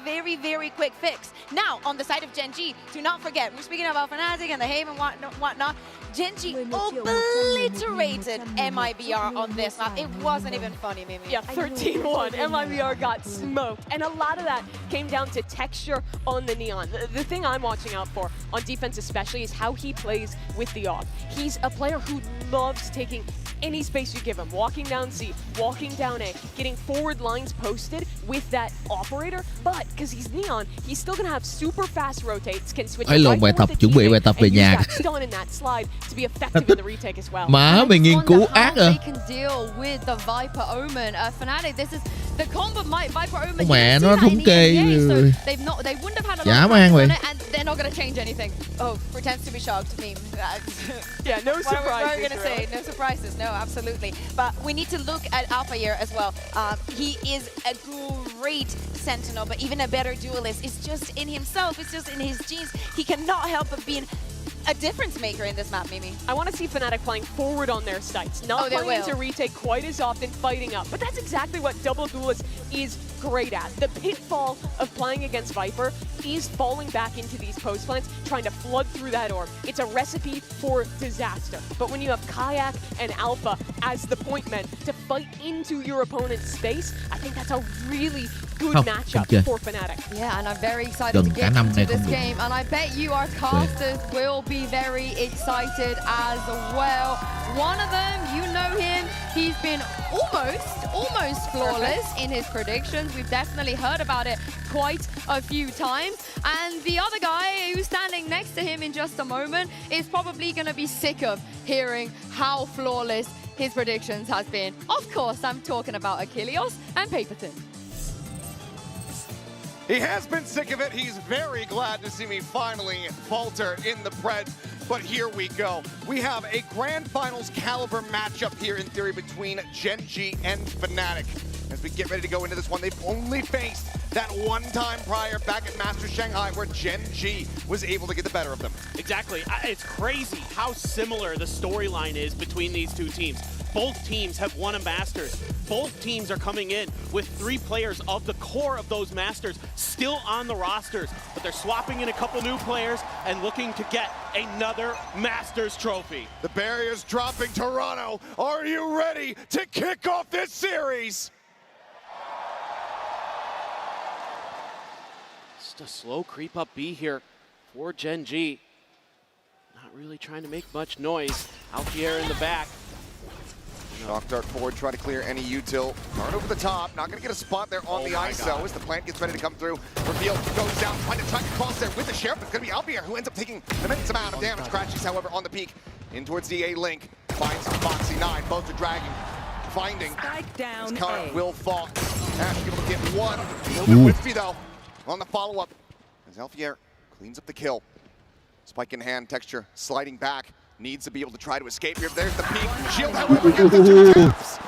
very, very quick fix. Now, on the side of Gen.G, do not forget, we're speaking about Fnatic and the Haven and whatnot. Gen.G obliterated MIBR on this map. It wasn't even funny, Mimi. Yeah, 13-1. MIBR got smoked. And a lot of that came down to texture on the Neon. The thing I'm watching out for, on defense especially, is how he plays with the AWP. He's a player who loves taking any space you give him, walking down C, walking down A, getting forward lines posted with that operator, but because he's Neon, he's still gonna have super fast rotates, can switch lộn bài tập, chuẩn bị bài tập về nhà. Stun in that slide to be effective in the retake as well. Má mày nghiên cứu ác à. They can deal with the Viper Omen. Fnatic, this is the combo Viper Omen. Mẹ nó thống kê. They wouldn't have had a Dã lot man of vậy. on it, and they're not going to change anything. Oh, pretends to be shocked meme. Yeah, no surprises. What are we going to say? No surprises. No, absolutely. But we need to look at Alpha here as well. He is a great sentinel, but even a better duelist. It's just in himself. It's just in his genes. He cannot help but being a difference maker in this map, Mimi. I want to see Fnatic playing forward on their sights, not playing into retake quite as often, fighting up. But that's exactly what Double Duelist is great at. The pitfall of playing against Viper is falling back into these post plants, trying to flood through that orb. It's a recipe for disaster. But when you have Kayak and Alpha as the point men to fight into your opponent's space, I think that's a really good matchup for Fnatic. Yeah, and I'm very excited to get into this game. And I bet you our casters will be very excited as well. One of them, you know him, he's been almost flawless in his predictions. We've definitely heard about it quite a few times. And the other guy who's standing next to him in just a moment is probably going to be sick of hearing how flawless his predictions has been. Of course, I'm talking about Achilles and Paperton. He has been sick of it. He's very glad to see me finally falter in the Preds. But here we go. We have a grand finals caliber matchup here in theory between Gen.G and Fnatic. As we get ready to go into this one, they've only faced that one time prior back at Masters Shanghai where Gen.G was able to get the better of them. Exactly. It's crazy how similar the storyline is between these two teams. Both teams have won a Masters. Both teams are coming in with 3 players of the core of those Masters still on the rosters, but they're swapping in a couple new players and looking to get another Masters trophy. The barrier's dropping. Toronto, are you ready to kick off this series? Just a slow creep up B here for Gen.G. Not really trying to make much noise. Alfier in the back. Shock dart forward, try to clear any util. Dart over the top, not gonna get a spot there on the ISO as the plant gets ready to come through. Reveal goes down, trying to track across there with the Sheriff. It's gonna be Albier who ends up taking an immense amount of damage. Crashes, however, on the peak. In towards the A link. Finds Foxy 9, both are dragging. Finding. His counter will fall. Ash able to get one. A little bit wispy though on the follow-up. As Alfier cleans up the kill. Spike in hand, Texture sliding back. Needs to be able to try to escape here. There's the peak. Shield, however, gets the 2 taps.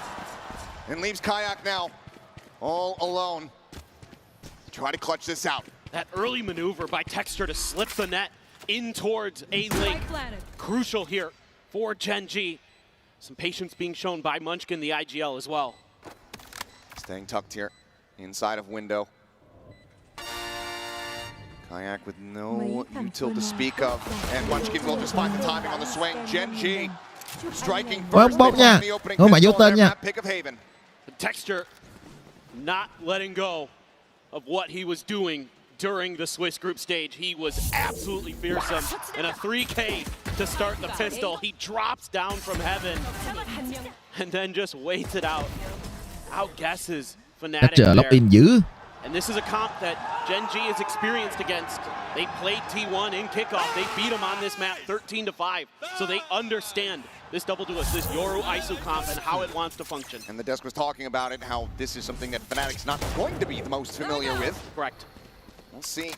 And leaves Kayak now all alone. Try to clutch this out. That early maneuver by Texture to slip the net in towards A link. Crucial here for Gen.G. Some patience being shown by Munchkin, the IGL as well. Staying tucked here inside of window. Kayak with no util to speak of, and Munchkin will just find the timing on the swing. Gen.G striking first bốc nha. the opening Không phải vô pistol tên there nha. from that pick of Haven. Texture not letting go of what he was doing during the Swiss group stage. He was absolutely fearsome, and a 3K to start the pistol. He drops down from heaven and then just waits it out. Outguesses Fnatic there. And this is a comp that Gen.G is experienced against. They played T1 in kickoff. They beat them on this map 13-5. So they understand this double duelist, this Yoru ISO comp, and how it wants to function. And the desk was talking about it, how this is something that Fnatic's not going to be the most familiar with. Correct. We'll see.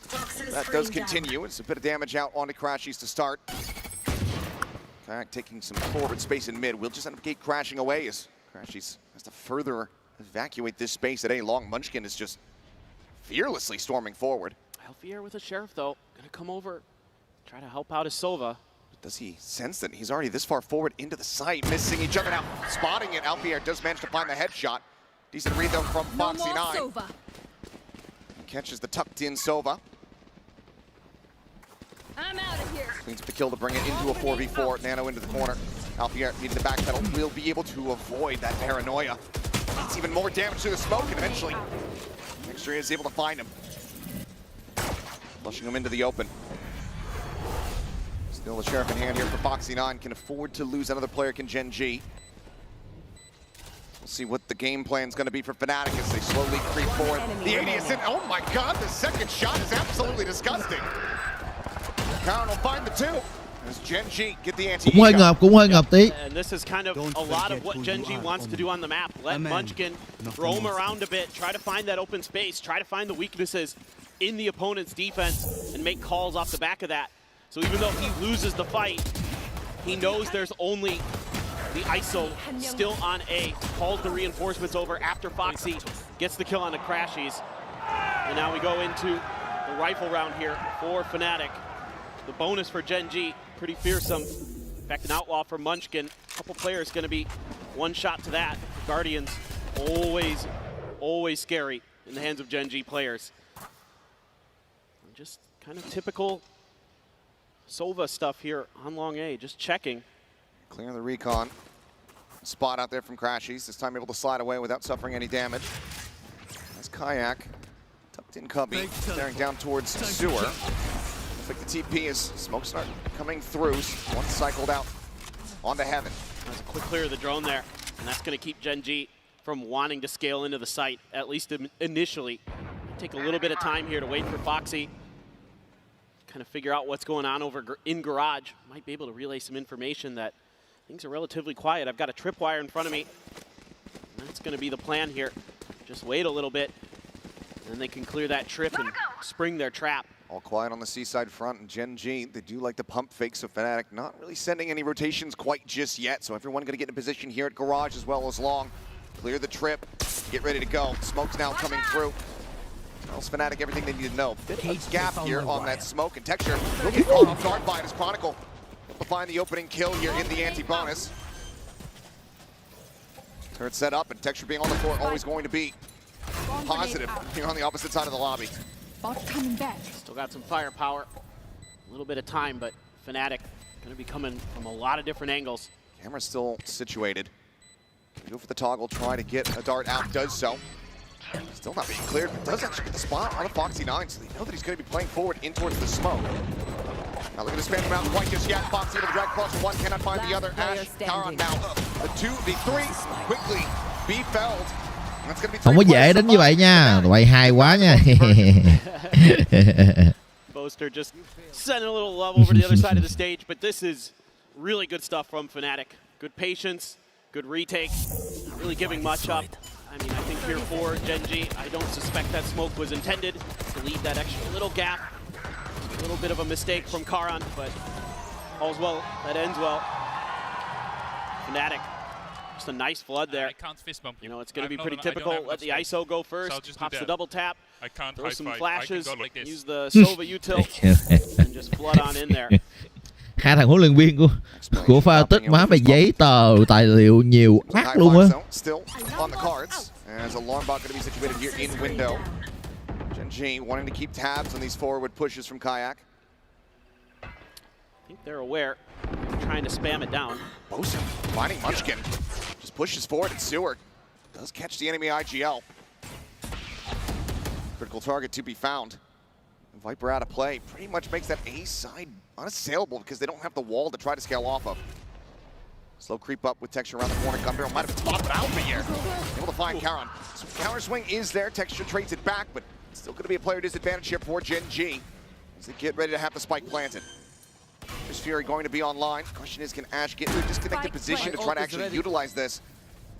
That does continue. It's a bit of damage out onto Crashies to start. Kayak taking some forward space in mid. We'll just end up gate crashing away as Crashies has to further evacuate this space at A long. Munchkin is just fearlessly storming forward. Alfier with a Sheriff, though. Gonna come over, try to help out his Sova. Does he sense that he's already this far forward into the site, missing each other now? Spotting it, Alfier does manage to find the headshot. Decent read, though, from Foxy 9. catches the tucked in Sova. I'm out of here. Cleans up the kill to bring it into a 4v4. Nano into the corner. Alfier needing the backpedal. Will be able to avoid that paranoia. It's even more damage to the smoke, and eventually Extra is able to find him. Flushing him into the open. Still the sheriff in hand here for Foxy9. Can afford to lose another player, can Gen.G. We'll see what the game plan is going to be for Fnatic as they slowly creep forward. The 80 is in. Oh my god, the second shot is absolutely disgusting. Karen will find the two. As Gen.G get the anti. Cũng hơi ngợp tí. And this is kind of a lot of what Gen.G wants to do on the map. Let Munchkin roam around a bit, try to find that open space, try to find the weaknesses in the opponent's defense, and make calls off the back of that. So even though he loses the fight, he knows there's only the ISO still on A. Calls the reinforcements over after Foxy gets the kill on the Crashies. And now we go into the rifle round here for Fnatic. The bonus for Gen.G, pretty fearsome. In fact, an outlaw for Munchkin. A couple players going to be one shot to that. Guardians, always scary in the hands of Gen.G players. Just kind of typical Sova stuff here on long A, just checking. Clearing the recon. Spot out there from Crashies. This time able to slide away without suffering any damage. As Kayak, tucked in Cubby, staring down towards Sewer. Looks like the TP is smoke start coming through. One cycled out onto Heaven. That's a quick clear of the drone there, and that's going to keep Gen.G from wanting to scale into the site, at least initially. Take a little bit of time here to wait for Foxy. Kind of figure out what's going on over in garage. Might be able to relay some information that things are relatively quiet. I've got a tripwire in front of me. That's going to be the plan here. Just wait a little bit, and they can clear that trip and spring their trap. All quiet on the seaside front, and Gen.G, they do like to pump fake, so Fnatic not really sending any rotations quite just yet. So everyone going to get in position here at garage as well as long. Clear the trip, get ready to go. Smoke's now coming through. Tells Fnatic everything they need to know. Bit of a gap here on that smoke and Texture. He'll get caught off guard by it as Chronicle will find the opening kill here in the anti-bonus. Turret set up, and Texture being on the floor, always going to be positive here on the opposite side of the lobby. Coming back. Still got some firepower. A little bit of time, but Fnatic going to be coming from a lot of different angles. Camera's still situated. Go for the toggle, try to get a dart out, does so. Still not being cleared, but does actually get the spot on a Foxy9, so they know that he's going to be playing forward in towards the smoke. Now looking to spam him out quite just yet. Foxy able to drag across one, cannot find the other. Ash, Karan now. The 2v3 quickly be felled. That's going to be Không có dễ đến như vậy nha. Tụi bay hay quá nha. Boaster just sending a little love over to the other side of the stage, but this is really good stuff from Fnatic. Good patience, good retake, not really giving much up. I mean, I think here for Gen.G, I don't suspect that smoke was intended to leave that extra little gap. A little bit of a mistake from Karan, but all's well that ends well. Fnatic, just a nice flood there. I can't fist bump. You know, it's going to be pretty typical. Let the ISO go first, pops the double tap, throw some flashes, like use the Sova util, and just flood on in there. Hai thằng huấn luyện viên của Fnatic má mày giấy tờ tài liệu nhiều ác luôn á. Still on the cards as alarm bot going to be situated here in window. Gen.G wanting to keep tabs on these forward pushes from Kayak. I think they're aware. They're trying to spam it down. Bosa finding Munchkin. Just pushes forward and Seward does catch the enemy IGL. Critical target to be found. Viper out of play pretty much makes that A side unassailable because they don't have the wall to try to scale off of. Slow creep up with Texture around the corner. Gun barrel might have been spotted, but out here. Able to find Karan. So counter swing is there. Texture trades it back, but still going to be a player disadvantage here for Gen.G as they get ready to have the spike planted. There's Fury going to be online. Question is, can Ash get into a disconnected position to try to actually utilize this?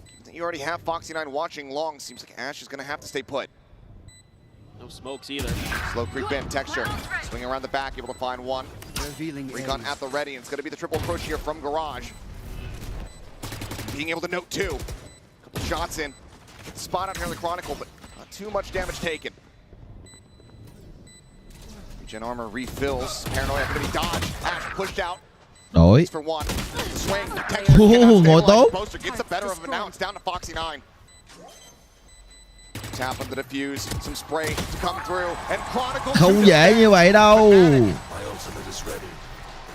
Given that you already have Foxy9 watching long, seems like Ash is going to have to stay put. No smokes either. Slow creep in, Texture. Swing around the back, able to find one. Recon at the ready, and it's going to be the triple approach here from Garage. Being able to note two. Couple shots in. Get the spot out here in the Chronicle, but not too much damage taken. Regen armor refills. Paranoia going to be dodged. Ash pushed out. Đổi. For one. Swing. Texture Ngồi tốt. Poster gets the better of it now. It's down to Foxy9. Tap on the defuse, some spray to come through, and Chronicle. Không dễ như vậy đâu.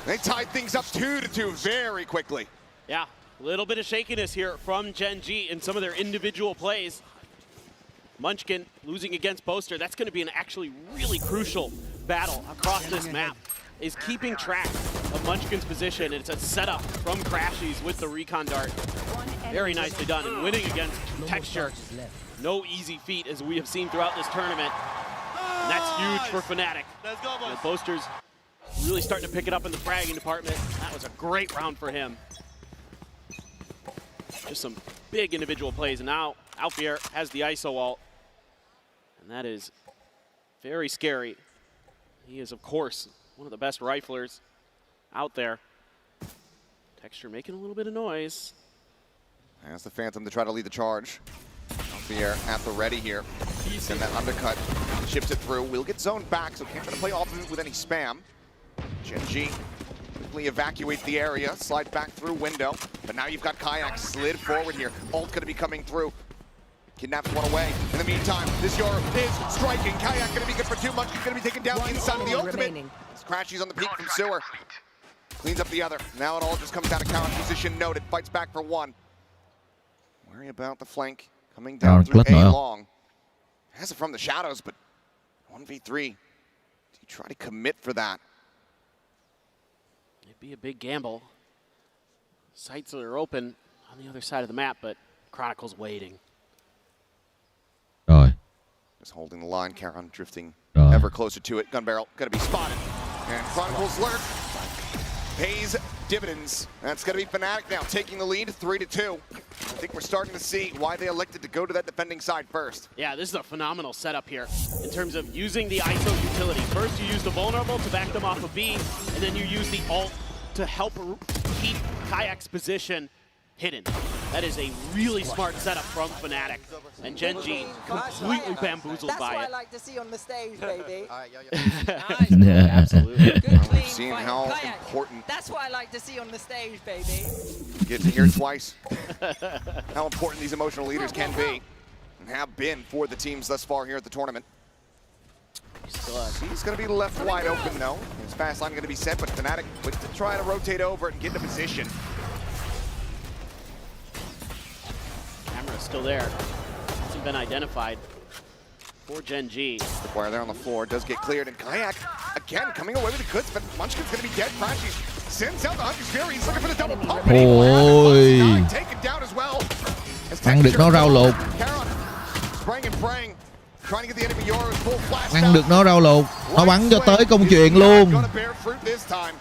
They tied things up 2-2 very quickly. Yeah, a little bit of shakiness here from Gen.G in some of their individual plays. Munchkin losing against Boaster. That's going to be an actually really crucial battle across this map, is keeping track of Munchkin's position. And it's a setup from Crashies with the recon dart. Very nicely done, and winning against Texture. No easy feat, as we have seen throughout this tournament. And that's huge for Fnatic. Let's go, boys. Boaster's really starting to pick it up in the fragging department. That was a great round for him. Just some big individual plays, and now Alfier has the ISO ult. And that is very scary. He is, of course, one of the best riflers out there. Texture making a little bit of noise. As the Phantom to try to lead the charge. Alfier at the ready here. And that undercut ships it through. Will get zoned back, so can't try to play off of it with any spam. Gen.G quickly evacuate the area, slide back through window. But now you've got Kayak slid forward here. Ult going to be coming through. Kidnaps one away. In the meantime, this Yoru is striking. Kayak going to be good for 2. Munchkin's going to be taken down inside of the ultimate. It's Crashies on the peak from Sewer. Cleans up the other. Now it all just comes down to counter position. Noted. Fights back for 1. Worry about the flank coming down through A long. Has it from the shadows, but 1v3. Do you try to commit for that? It'd be a big gamble. Sights are open on the other side of the map, but Chronicle's waiting. Rồi. Just holding the line, Charon drifting Rồi. ever closer to it. Gun barrel gonna be spotted. And Chronicle's lurk pays dividends. That's gonna be Fnatic now taking the lead 3-2. I think we're starting to see why they elected to go to that defending side first. Yeah, this is a phenomenal setup here in terms of using the ISO utility. First, you use the vulnerable to back them off of B, and then you use the ult to help keep Kayak's position hidden. That is a really smart setup from Fnatic, and Gen.G completely bamboozled by it. That's what I like to see on the stage, baby. Absolutely. Good, clean Seeing fight. how Kayak. important. That's what I like to see on the stage, baby. You get to hear twice how important these emotional leaders can be and have been for the teams thus far here at the tournament. He's going to be left wide open, though. His fast line going to be set, but Fnatic with to try to rotate over and get into position. Camera's still there. Hasn't been identified for Gen.G. The player there on the floor does get cleared, and Kayak, again, coming away with the goods, but Munchkin's going to be dead. Crashies sends out the Hunter's Fury. He's looking for the double pump. Ôi. Taken down as well. Ngăn được nó rao lột. Spraying and praying. Trying to get the enemy Yoru's full flash. Ngăn được nó rao lột. Nó bắn cho tới công chuyện luôn. Gonna bear fruit this time.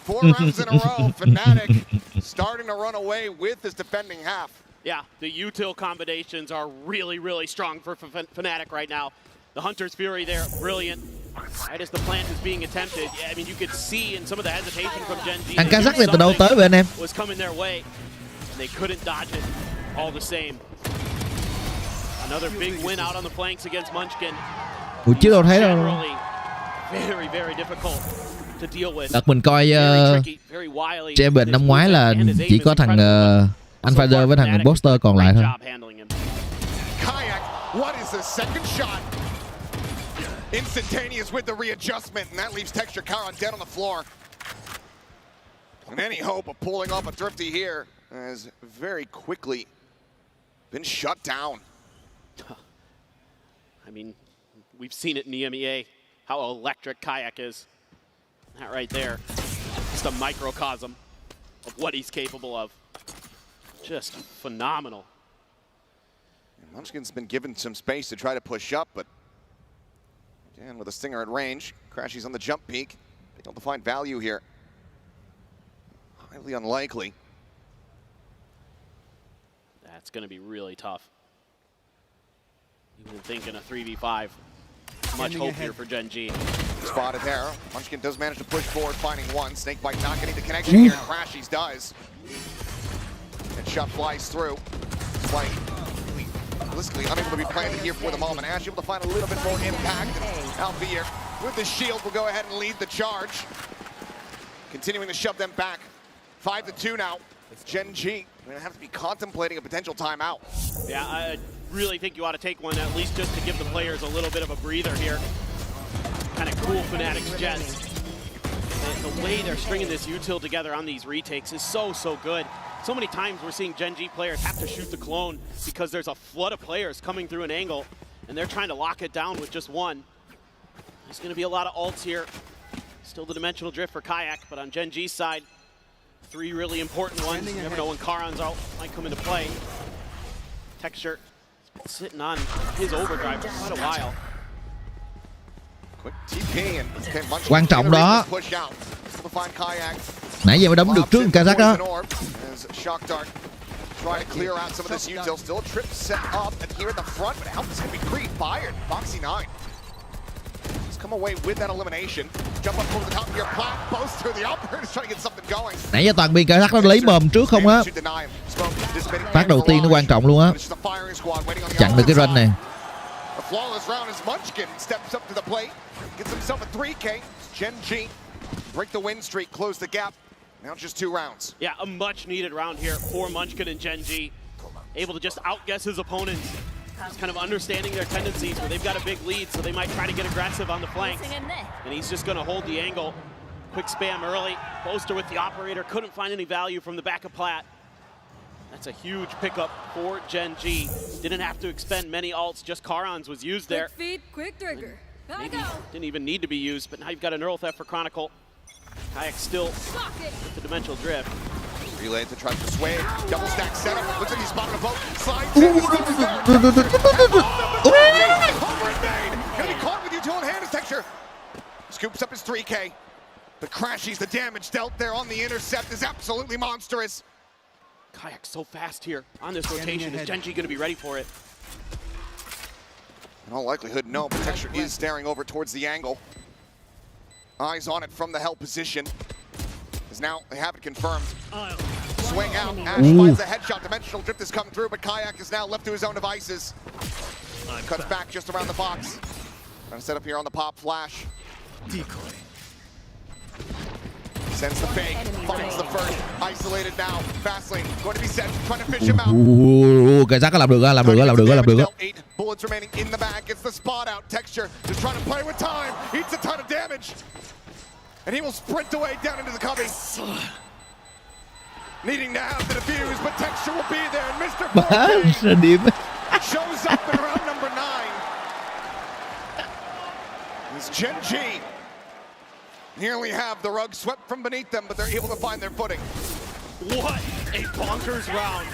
4 rounds in a row. Fnatic starting to run away with this defending half. Yeah, the util combinations are really, really strong for Fnatic right now. The Hunter's Fury there, brilliant. Right as the plant is being attempted, yeah, I mean, you could see in some of the hesitation from Gen.G. Thằng Kazakh này từ đâu tới vậy anh em? Was coming their way. They couldn't dodge it all the same. Another big win out on the flanks against Munchkin. Ủa chứ đâu thấy đâu. Generally, very, very difficult to deal with. Đợt mình coi Gen.G năm ngoái là chỉ có thằng Unfighter với thằng Boaster còn lại thôi. Kayak, what is the second shot? Instantaneous with the readjustment, and that leaves Texture Charon dead on the floor. And any hope of pulling off a thrifty here has very quickly been shut down. I mean, we've seen it in the EMEA, how electric Kayak is. That right there, just a microcosm of what he's capable of. Just phenomenal. And Munchkin's been given some space to try to push up, but again, with a stinger at range, Crashies on the jump peak, able to find value here. Highly unlikely. That's going to be really tough. Even thinking a 3v5. Much hope here for Gen.G. Spotted there. Munchkin does manage to push forward, finding one. Snakebite not getting the connection here. Crashies does. And shot flies through. Playing really realistically unable to be planted here for the moment. Ash able to find a little bit more impact. Alfier with the shield will go ahead and lead the charge. Continuing to shove them back. 5-2 now. Gen.G going to have to be contemplating a potential timeout. Yeah, really think you ought to take one, at least just to give the players a little bit of a breather here. Kind of cool Fnatic's Jets. The way they're stringing this util together on these retakes is so good. So many times we're seeing Gen.G players have to shoot the clone because there's a flood of players coming through an angle, and they're trying to lock it down with just one. There's going to be a lot of ults here. Still the dimensional drift for Kayak, but on Gen.G's side, 3 really important ones. You never know when Charon's ult might come into play. Texture sitting on his overdrive for quite a while. Quick TP and quan trọng đó. Nãy giờ mới đấm được trước Kazakh đó. Trying to clear out some of this util. Still a trip set up, and here in the front, but Alpha's going to be pre-fired. Foxy9 just come away with that elimination. Jump up over the top of your plat, both through the upper, and trying to get something going. Nãy giờ toàn bị Kazakh nó lấy mồm trước không á. Phát đầu tiên nó quan trọng luôn á. Chặn được cái run này. A flawless round as Munchkin steps up to the plate, gets himself a 3K. Gen.G break the win streak, close the gap. Now just 2 rounds. Yeah, a much needed round here for Munchkin and Gen.G. Able to just outguess his opponents. Just kind of understanding their tendencies where they've got a big lead, so they might try to get aggressive on the flanks. And he's just going to hold the angle. Quick spam early. Poster with the operator. Couldn't find any value from the back of plat. That's a huge pickup for Gen.G. Didn't have to expend many ults, just Charon's was used there. Quick feed, quick trigger. Maybe didn't even need to be used, but now you've got an Earl Theft for Chronicle. Kayak still with the dimensional drift. Relay to try to sway. Double stack setup. Looks like he's spotted a boat. Slides in. Gonna be caught with util in hand as Texture. Scoops up his 3K. The crashies, the damage dealt there on the intercept is absolutely monstrous. Kayak so fast here on this rotation. Is Gen.G going to be ready for it? In all likelihood, no, but Texture is staring over towards the angle. Eyes on it from the hell position. As now they have it confirmed. Swing out, Ash finds a headshot. Dimensional drift has come through, but Kayak is now left to his own devices. Cuts back just around the box. Trying to set up here on the pop flash. Decoy. Sends the fake, finds the first, isolated now. Fastlane going to be set, trying to fish him out. Kazakh làm được á, làm được á. 8 bullets remaining in the bag, gets the spot out. Texture just trying to play with time, eats a ton of damage. And he will sprint away down into the cubby. Needing to have the defuse, but Texture will be there. And Mr. 4K shows up in round number 9. It's Gen.G. Nearly have the rug swept from beneath them, but they're able to find their footing. What a bonkers round.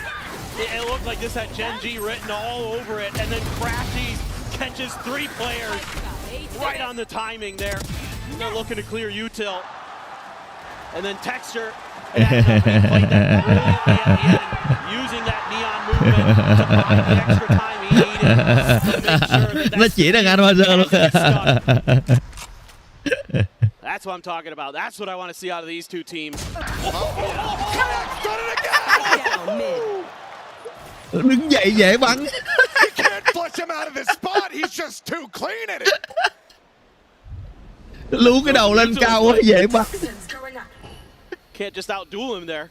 It looked like this had Gen.G written all over it, and then Crashies catches 3 players right on the timing there. They're looking to clear util. And then Texture using that neon movement to find the extra time he needed. Nó chỉ đang ăn bazơ luôn. That's what I'm talking about. That's what I want to see out of these two teams. Đứng dậy dễ bắn. You can't flush him out of this spot. He's just too clean at it. Lú cái đầu lên cao quá dễ bắn. Can't just outduel him there.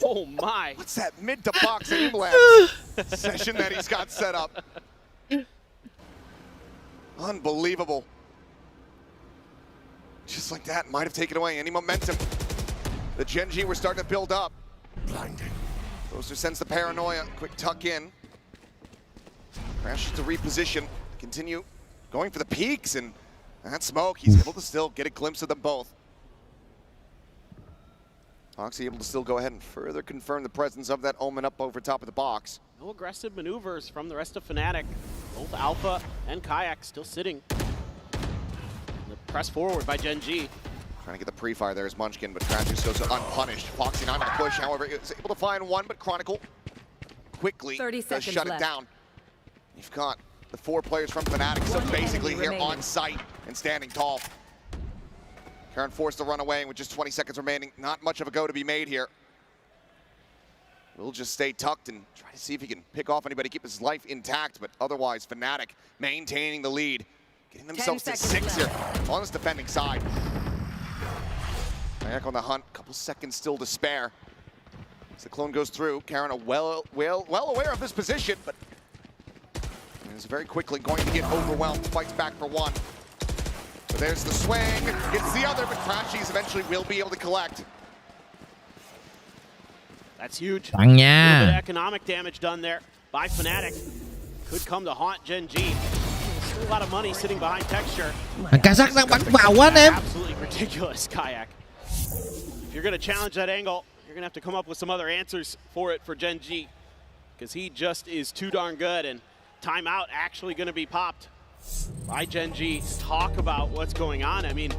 Oh my. What's that mid to box aim lab session that he's got set up? Unbelievable. Just like that, might have taken away any momentum. The Gen.G were starting to build up. Blinding. Poster sends the paranoia. Quick tuck in. Crashes to reposition. Continue going for the peaks, and that smoke, he's able to still get a glimpse of them both. Foxy able to still go ahead and further confirm the presence of that Omen up over top of the box. No aggressive maneuvers from the rest of Fnatic. Both Alpha and Kayak still sitting. Press forward by Gen.G. Trying to get the pre-fire there is Munchkin, but Crashies goes unpunished. Foxy not on the push, however, is able to find one, but Chronicle quickly does shut it down. You've got the 4 players from Fnatic, so basically here on site and standing tall. Karen forced to run away, and with just 20 seconds remaining, not much of a go to be made here. We'll just stay tucked and try to see if he can pick off anybody, keep his life intact, but otherwise Fnatic maintaining the lead. Getting themselves to 6 here on this defending side. Kayak on the hunt, couple seconds still to spare. As the clone goes through, Karen well aware of this position, but is very quickly going to get overwhelmed. Fights back for one. But there's the swing. It's the other, but Crashies eventually will be able to collect. That's huge. Tặng A little bit nha. of economic damage done there by Fnatic. Could come to haunt Gen.G. Still a lot of money sitting behind texture. Thằng Kazakh đang bắn vào quá anh em. Absolutely ridiculous, Kayak. If you're going to challenge that angle, you're going to have to come up with some other answers for it for Gen.G. Because he just is too darn good, and timeout actually going to be popped by Gen.G. Talk about what's going on. I mean,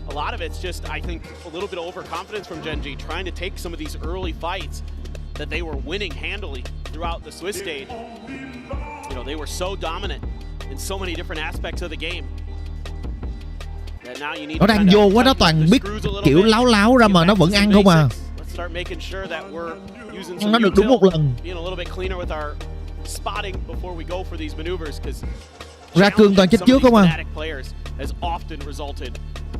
a lot of it's just, I think, a little bit of overconfidence from Gen.G, trying to take some of these early fights that they were winning handily throughout the Swiss stage. You know, they were so dominant in so many different aspects of the game. That now you need Nó đang vô quá, nó toàn biết kiểu láo láo ra mà nó vẫn ăn không à. Let's start making sure that we're using Nó some được đúng một lần. being a little bit cleaner with our spotting before we go for these maneuvers, because Ra cương toàn chết trước không à. Fnatic players has often resulted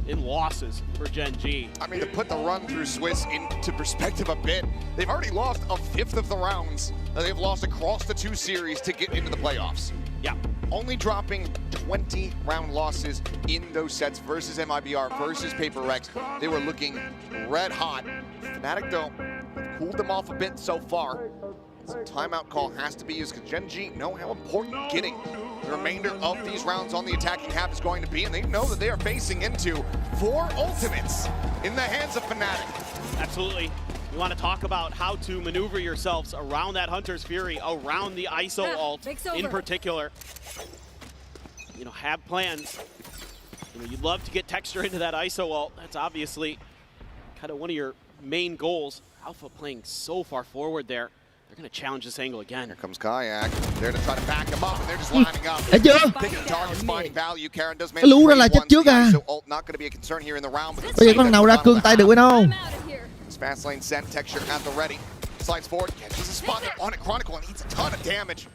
in losses for Gen.G. I mean, to put the run through Swiss into perspective a bit, they've already lost a fifth of the rounds that they've lost across the two series to get into the playoffs. Yeah. Only dropping 20 round losses in those sets versus MIBR versus Paper Rex. They were looking red hot. Fnatic, though, cooled them off a bit so far. So timeout call has to be used because Gen.G know how important getting the remainder of these rounds on the attacking half is going to be, and they know that they are facing into 4 ultimates in the hands of Fnatic. Absolutely. You want to talk about how to maneuver yourselves around that Hunter's Fury, around the ISO ult in particular. You know, have plans. You know, you'd love to get texture into that ISO ult. That's obviously kind of one of your main goals. Alpha playing so far forward there. They're going to challenge this angle again. Here comes Kayak. There to try to back him up, and they're just lining up. Thấy chưa? Picking targets, finding value. Karen does Cái lú ra là chết trước à. So ult not going to be a concern here in the round. Bây giờ con nào ra cương tay được với nó. Fast lane sent, texture at the ready. Slides forward, catches a spot there on it. Chronicle and eats a ton of damage.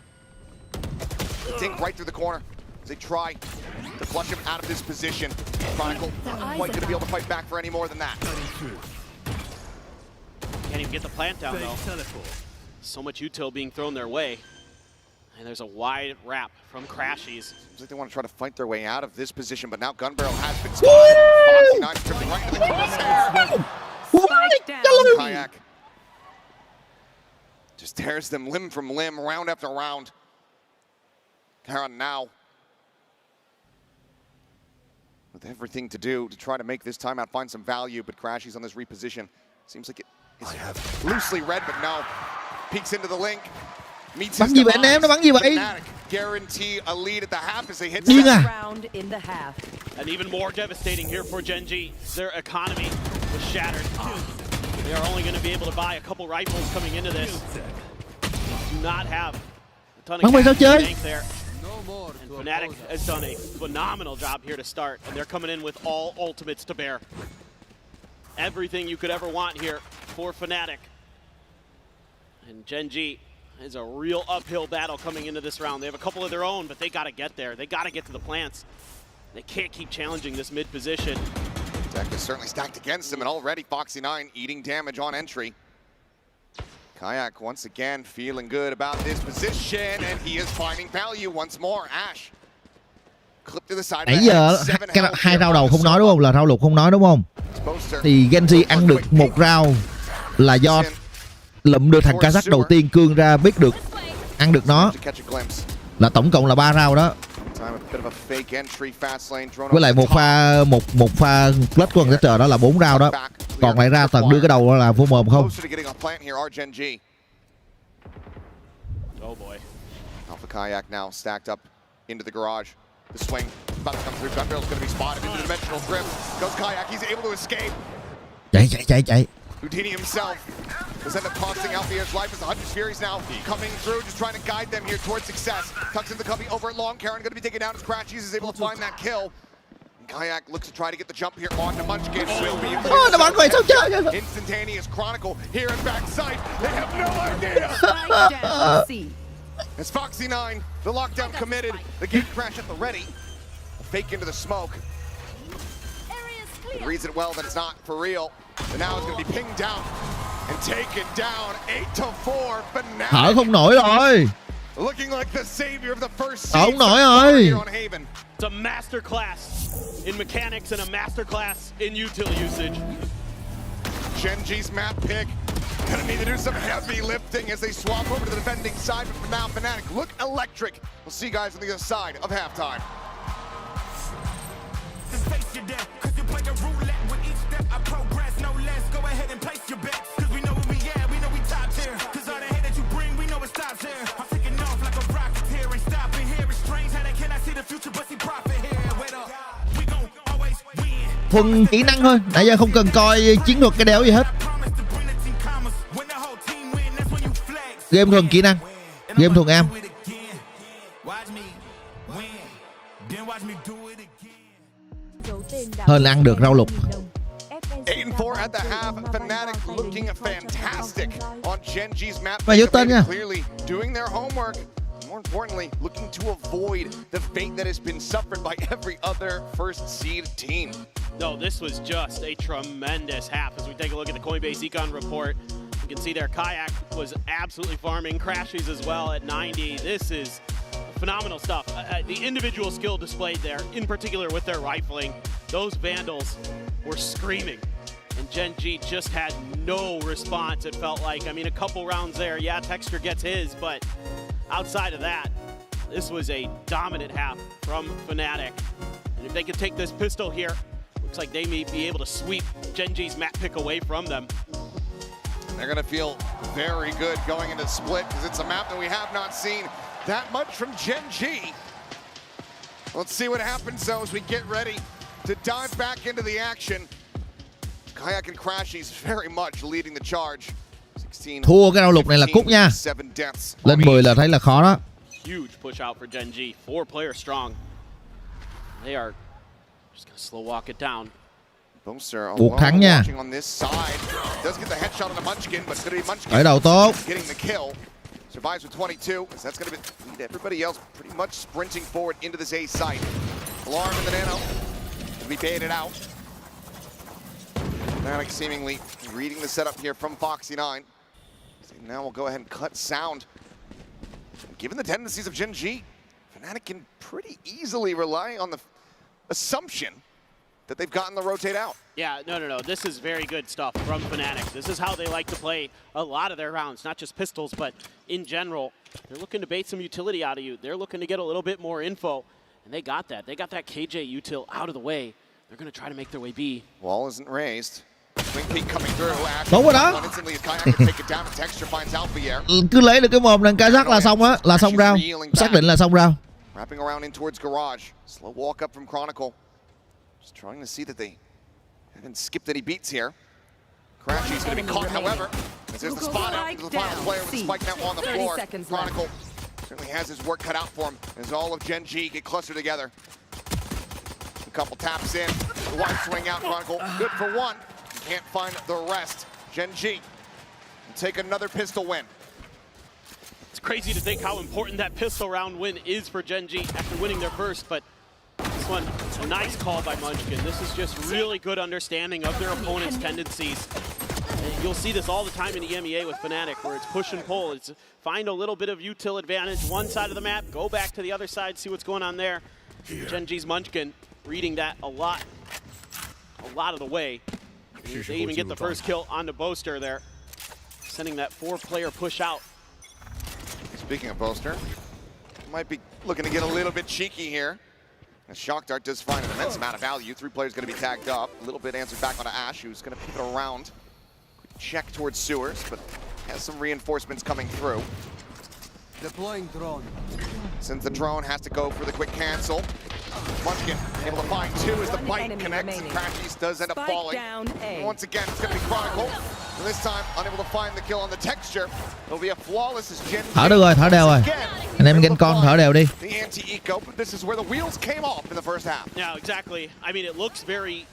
Dink right through the corner as they try to flush him out of this position. Chronicle not quite going to be able to fight back for any more than that. Can't even get the plant down though. So much util being thrown their way. And there's a wide wrap from Crashies. Seems like they want to try to fight their way out of this position, but now Gun Barrel has been spotted. Foxy9 tripping right into the crosshair. Kayak just tears them limb from limb, round after round. Karen now with everything to do to try to make this timeout find some value, but Crashies on this reposition. Seems like it is loosely red, but no. Peeks into the link. Bắn gì vậy anh em? Nó bắn gì vậy? Guarantee a lead at the half as they hit Điên à. round in the half. And even more devastating here for Gen.G. Their economy was shattered. They are only going to be able to buy a couple rifles coming into this. Do not have a ton of cash in the bank there. And Fnatic has done a phenomenal job here to start, and they're coming in with all ultimates to bear. Everything you could ever want here for Fnatic. And Gen.G is a real uphill battle coming into this round. They have a couple of their own, but they got to get there. They got to get to the plants. They can't keep challenging this mid position. Deck is certainly stacked against him, and already Foxy9 eating damage on entry. Kayak once again feeling good about this position, and he is finding value once more. Ash clip to the side. Nãy giờ hai round đầu không nói đúng không? Là round lục không nói đúng không? Thì Gen.G ăn được một round là do lụm được thằng Kazakh đầu tiên cương ra, biết được ăn được nó. Là tổng cộng là 3 round đó. Với lại một pha clutch của thằng Thatcher đó là 4 round đó. Còn lại ra toàn đưa cái đầu là vô mồm không. Oh boy. Alpha Kayak now stacked up into the garage. The swing about to come through. Gun Barrel's going to be spotted into the dimensional grip. Goes Kayak. He's able to escape. Chạy. Houdini himself has ended up costing Alfia's life as the Hunter's Fury's now coming through, just trying to guide them here towards success. Tucks into the cubby over at Long. Karen going to be taken down as Crashies is able to find that kill. And Kayak looks to try to get the jump here onto Munchkin. Will be instantaneous. Chronicle here in backside. They have no idea. As Foxy9, the lockdown committed, the gate crash at the ready. A fake into the smoke. It reads it well that it's not for real. But now it's going to be pinged down and taken down 8-4. Fnatic. Thở không nổi rồi. Looking like the savior of the first Không nổi rồi. It's a masterclass in mechanics and a masterclass in util usage. Gen.G's map pick. Gonna need to do some heavy lifting as they swap over to the defending side, but for now, Fnatic look electric. We'll see you guys on the other side of halftime. Thuần kỹ năng thôi, nãy giờ không cần coi chiến thuật cái đéo gì hết. Game thuần kỹ năng, game thuần am. Hơn là ăn được rau lục. 8-4 at the half. Fnatic looking fantastic on Gen.G's map. Mà giữ tên nha. Clearly doing their homework. More importantly, looking to avoid the fate that has been suffered by every other first seed team. No, this was just a tremendous half. As we take a look at the Coinbase Econ report, you can see their Kayak was absolutely farming, Crashies as well at 90. This is phenomenal stuff. The individual skill displayed there, in particular with their rifling, those Vandals were screaming. And Gen.G just had no response, it felt like. I mean, a couple rounds there, yeah, Texture gets his, but outside of that, this was a dominant half from Fnatic. And if they could take this pistol here, looks like they may be able to sweep Gen.G's map pick away from them. They're going to feel very good going into split because it's a map that we have not seen that much from Gen.G. Let's see what happens though as we get ready to dive back into the action. Kayak and Crashies very much leading the charge. Thua cái rau lục này là cút nha. Lên 10 là thấy là khó đó. Huge push out for Gen.G. 4 players strong. They are just gonna slow walk it down. Buộc thắng nha. Khởi đầu tốt. Survives with 22, so that's going to lead everybody else pretty much sprinting forward into this A site. Alarm in the nano to be baited out. Fnatic seemingly reading the setup here from Foxy9. So now we'll go ahead and cut sound. Given the tendencies of Gen.G, Fnatic can pretty easily rely on the assumption that they've gotten the rotate out. Yeah, no. This is very good stuff from Fnatic. This is how they like to play a lot of their rounds, not just pistols, but in general. They're looking to bait some utility out of you. They're looking to get a little bit more info, and they got that. They got that KJ util out of the way. They're going to try to make their way B. Wall isn't raised. Swing peek coming through. Đúng rồi đó. Cứ lấy được cái mồm đằng Kazakh là xong á, là xong round. Xác định là xong round. Wrapping around in towards garage. Slow walk up from Chronicle. Just trying to see that they haven't skipped any beats here. Crashy's going to be caught, however. As there's the spot out to the final player with the spike now on the floor. Chronicle certainly has his work cut out for him as all of Gen.G get clustered together. A couple taps in. The wide swing out, Chronicle. Good for one. Can't find the rest. Gen.G will take another pistol win. It's crazy to think how important that pistol round win is for Gen.G after winning their first, but this one, a nice call by Munchkin. This is just really good understanding of their opponent's tendencies. And you'll see this all the time in the EMEA with Fnatic, where it's push and pull. It's find a little bit of util advantage one side of the map, go back to the other side, see what's going on there. Gen.G's Munchkin reading that a lot of the way. They even get the first kill on the Boaster there, sending that 4-player push out. Speaking of Boaster, might be looking to get a little bit cheeky here. As Shock Dart does find an immense amount of value. 3 players going to be tagged up. A little bit answered back onto Ash, who's going to pivot around. Quick check towards sewers, but has some reinforcements coming through. Deploying drone. Since the drone has to go for the quick cancel. Munchkin able to find 2 as the bite connects, and Crashies does end up falling. And once again, it's going to be Chronicle. And this time, unable to find the kill on the texture. It'll be a flawless as Gen.G. Thở được rồi, thở đều rồi. Anh em Gen con thở đều đi. The anti-eco, but this is where the wheels came off in the first half. Yeah, exactly. I mean, it looks very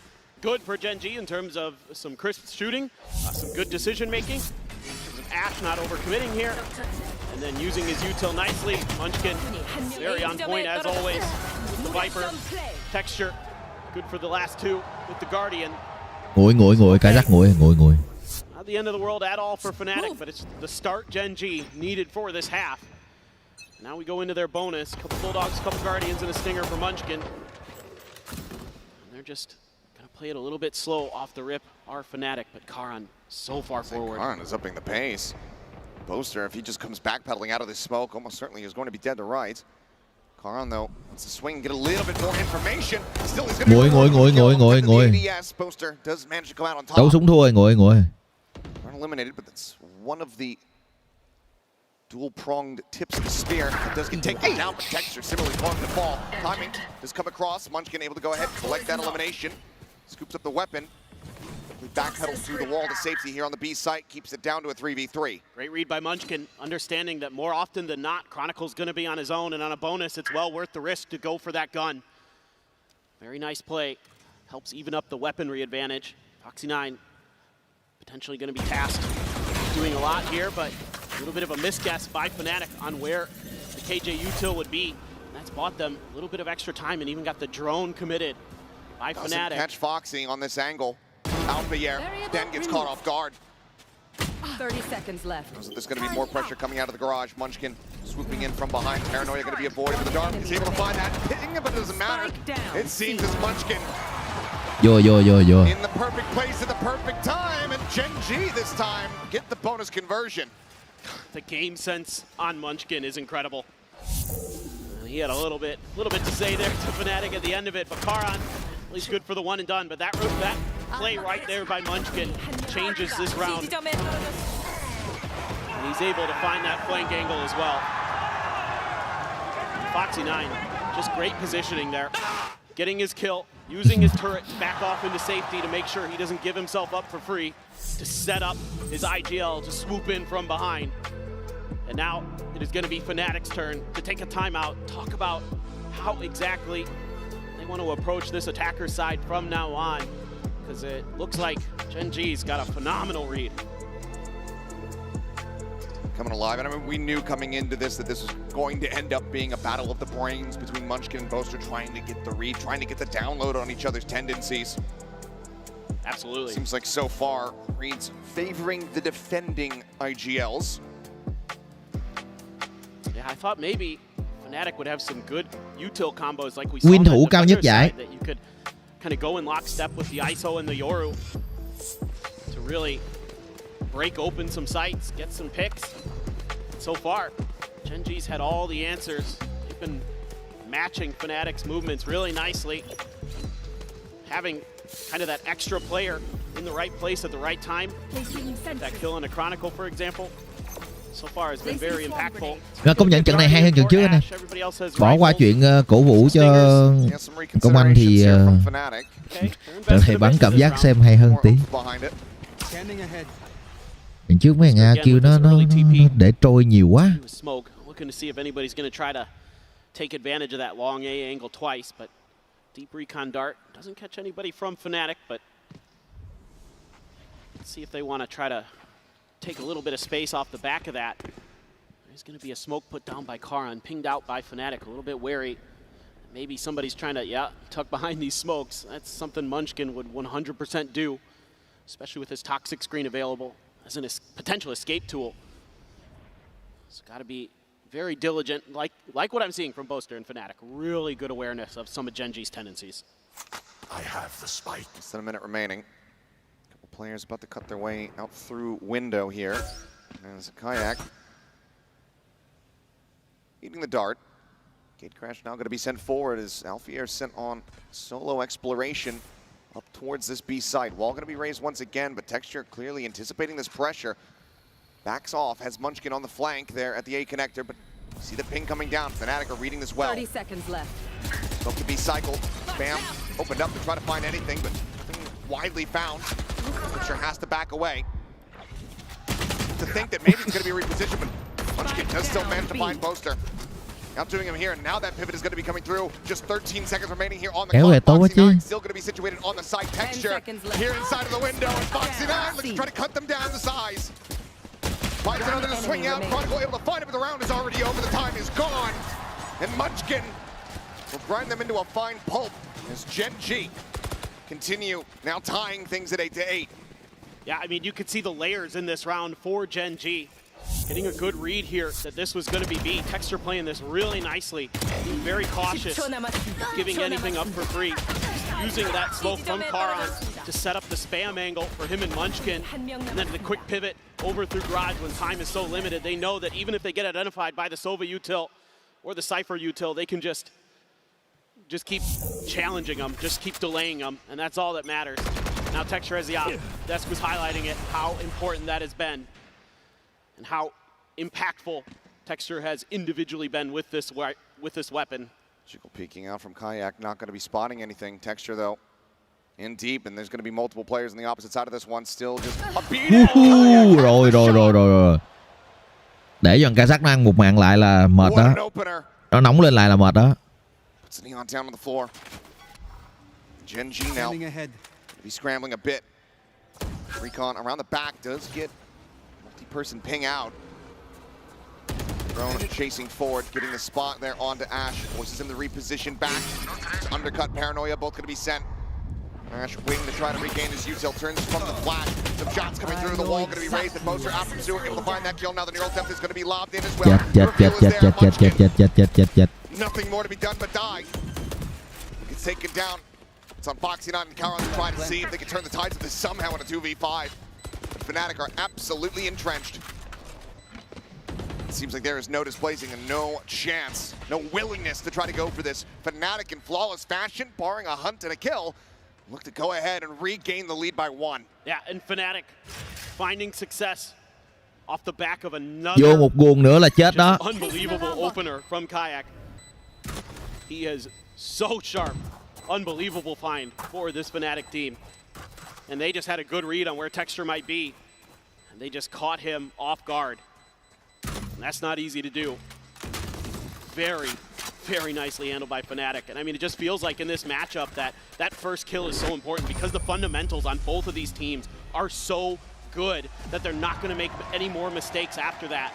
good for Gen.G in terms of some crisp shooting, some good decision making. Ash not overcommitting here, and then using his util nicely. Munchkin very on point as always. The Viper texture good for the last 2 with the Guardian. Ngồi, Kazakh ngồi. Not the end of the world at all for Fnatic, but it's the start Gen.G needed for this half. Now we go into their bonus. Couple Bulldogs, couple Guardians, and a Stinger for Munchkin. And they're just gonna play it a little bit slow off the rip. Our Fnatic, but Karan so far forward. Karan is upping the pace. Boaster, if he just comes backpedaling out of this smoke, almost certainly is going to be dead to right. Karan, though, wants to swing and get a little bit more information. Still, he's going to ngồi. Boaster does manage to come out on top. Đấu súng thua rồi, ngồi. Not eliminated, but that's one of the dual-pronged tips of the spear. It does get taken down, but Texture similarly causing the fall. Timing does come across. Munchkin able to go ahead and collect that elimination. Scoops up the weapon. We backpedals through the wall to safety here on the B site. Keeps it down to a 3v3. Great read by Munchkin, understanding that more often than not, Chronicle's going to be on his own, and on a bonus, it's well worth the risk to go for that gun. Very nice play. Helps even up the weaponry advantage. Foxy9 potentially going to be tasked doing a lot here, but a little bit of a misguess by Fnatic on where the KJ util would be. And that's bought them a little bit of extra time and even got the drone committed by Fnatic. Catch Foxy on this angle. Out in the air, then gets caught off guard. 30 seconds left. So there's going to be more pressure coming out of the garage. Munchkin swooping in from behind. Paranoia going to be avoided with the dark. He's able to find that ping, but it doesn't matter. It seems it's Munchkin Vô. in the perfect place at the perfect time, and Gen.G this time get the bonus conversion. The game sense on Munchkin is incredible. He had a little bit to say there to Fnatic at the end of it, but Karan, at least good for the one and done. But that play right there by Munchkin changes this round. And he's able to find that flank angle as well. Foxy9, just great positioning there. Getting his kill, using his turret back off into safety to make sure he doesn't give himself up for free, to set up his IGL to swoop in from behind. And now it is going to be Fnatic's turn to take a timeout, talk about how exactly they want to approach this attacker side from now on, because it looks like Gen.G's got a phenomenal read. Coming alive, and I mean, we knew coming into this that this was going to end up being a battle of the brains between Munchkin and Boaster, trying to get the read, trying to get the download on each other's tendencies. Absolutely. Seems like so far, reads favoring the defending IGLs. Yeah, I thought maybe Fnatic would have some good util combos like we saw Win on thủ the cao nhất giải. that you could kind of go in lockstep with the ISO and the Yoru to really break open some sites, get some picks. So far, Gen.G's had all the answers. They've been matching Fnatic's movements really nicely. Having kind of that extra player in the right place at the right time. That kill in a Chronicle, for example, so far has been very impactful. Và công nhận trận này hay hơn trận trước anh em. Bỏ qua chuyện cổ vũ cho công anh thì trận này bắn cảm giác xem hay hơn tí. Trận trước mấy thằng A kêu nó để trôi nhiều quá. Looking to see if anybody's going to try to take advantage of that long A angle twice, but deep recon dart doesn't catch anybody from Fnatic, but let's see if they want to try to take a little bit of space off the back of that. There's going to be a smoke put down by Karan, pinged out by Fnatic, a little bit wary. Maybe somebody's trying to, tuck behind these smokes. That's something Munchkin would 100% do, especially with his toxic screen available as a potential escape tool. So got to be very diligent, like what I'm seeing from Boaster and Fnatic. Really good awareness of some of Gen.G's tendencies. I have the spike. Less than a minute remaining. A couple players about to cut their way out through window here. There's a kayak. Eating the dart. Gate crash now going to be sent forward as Alfier sent on solo exploration up towards this B site. Wall going to be raised once again, but Texture clearly anticipating this pressure. Backs off, has Munchkin on the flank there at the A connector, but see the ping coming down. Fnatic are reading this well. 30 seconds left. Spoke to be cycled. Bam, opened up to try to find anything, but nothing widely found. Texture has to back away. To think that maybe it's going to be a reposition, but Munchkin does still manage to find Boaster. Outdoing him here, and now that pivot is going to be coming through. Just 13 seconds remaining here on the clock. Foxy9 still going to be situated on the side. Texture here inside of the window, and Foxy9 looks to try to cut them down to size. Finds another to swing out. Chronicle able to find it, but the round is already over. The time is gone. And Munchkin will grind them into a fine pulp as Gen.G continue now tying things at 8-8. Yeah, I mean, you could see the layers in this round for Gen.G. getting a good read here that this was going to be B. Texture playing this really nicely, being very cautious, giving anything up for free. Using that smoke from Karan to set up the spam angle for him and Munchkin, and then the quick pivot over through Garage when time is so limited. They know that even if they get identified by the Sova util or the Cypher util, they can just keep challenging them, just keep delaying them, and that's all that matters. Now Texture has the op. Desk was highlighting it, how important that has been, and how impactful Texture has individually been with this weapon. Chickle peeking out from Kayak, not going to be spotting anything. Texture, though, in deep, and there's going to be multiple players on the opposite side of this one. Still just a beat. Rồi. Để cho Kazakh nó ăn một mạng lại là mệt đó. Nó nóng lên lại là mệt đó. Neon down on the floor. Gen.G now. Be scrambling a bit. Recon around the back does get multi-person ping out. Drone chasing forward, getting the spot there onto Ash. Forces him to reposition back. Undercut Paranoia, both going to be sent. Ash waiting to try to regain his util, turns from the flash. Some shots coming through the wall, going to be raised. The poster out from Sewer, able to find that kill. Now the neural depth is going to be lobbed in as well. Nothing more to be done but die. Gets taken down. It's on Foxy9 and Karan to try to see if they can turn the tides of this somehow in a 2v5. But Fnatic are absolutely entrenched. It seems like there is no displacing and no chance, no willingness to try to go for this. Fnatic in flawless fashion, barring a hunt and a kill, look to go ahead and regain the lead by 1. Yeah, and Fnatic finding success off the back of another Vô một guồng nữa là chết đó. Unbelievable opener from Kayak. He is so sharp. Unbelievable find for this Fnatic team. And they just had a good read on where Texture might be. And they just caught him off guard. And that's not easy to do. Very, very nicely handled by Fnatic. And I mean, it just feels like in this matchup that first kill is so important because the fundamentals on both of these teams are so good that they're not going to make any more mistakes after that.